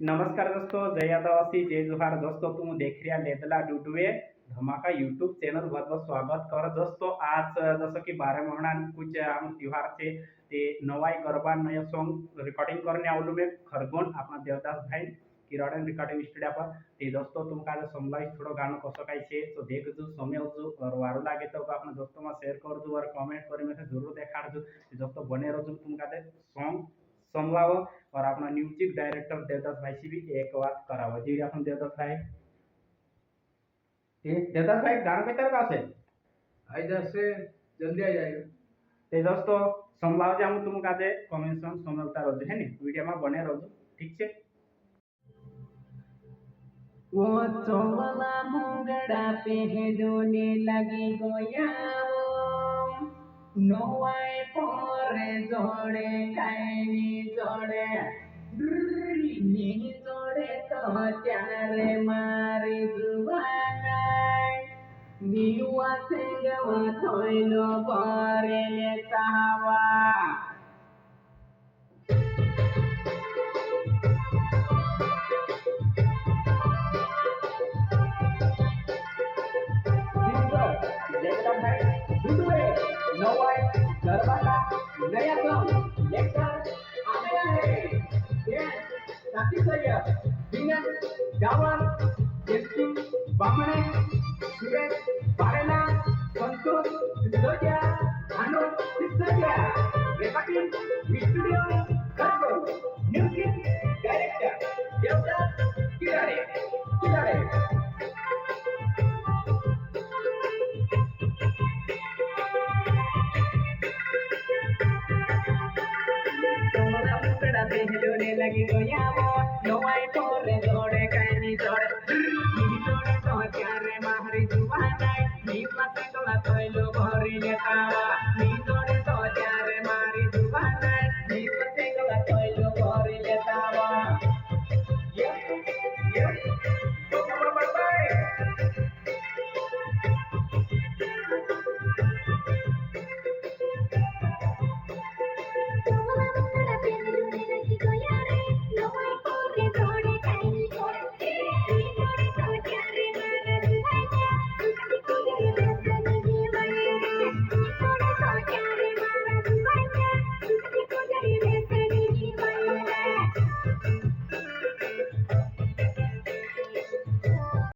नमस्कार दोस्तों, जय आदिवासी, जय जोहार। दोस्तों तुम देख रहा लेदला डुडुए धमाका यूट्यूब चैनल। बहुत बहुत स्वागत कर दोस्तों। आज जसं की 12 महीना कुछ हम त्योहार से ते नवाई गरबा नया सॉन्ग रिकॉर्डिंग करने आवलू में खरगोन अपना देवदास भाई किराड़न रिकॉर्डिंग स्टूडियो पर। ते दोस्तों तुमका आज समलाई थोड़ो गानो कसो काय छे तो देख जो समय जो और वारो लागे तो अपना दोस्तों में शेयर कर दो और कमेंट कर में जरूर देखा दो। दोस्तों बने रहो तुमका दे सॉन्ग समलावो और अपना म्यूजिक डायरेक्टर देवदास भाई से भी एक बात करावो जी। अपन देवदास भाई देवदास भाई गाना के तरफ आसे इधर से जल्दी आ जाएगा। ते दोस्तों समलाव जे हम तुम काजे कमेंशन समलता रहो है नी वीडियो में बने रहो ठीक छे। वो चोला मुंगड़ा पहनने लगी गोयाओ नोवाई पोरे जोड़े काईनी जोड़े नी जोड़े तो त्यारे मारी जुवानाय नीवा सेंगवा थोइलो पोरे लेतावा नवाई गरबा का नया सॉन्ग लेकर आ गया है। साथी Syed Vinay Jawar Jesu Bamne Suresh Barela Santosh Sisodia Anu Sisodia recording studio Khargone music director Devdas Kirade Kirade. पहलने लगी गोयावो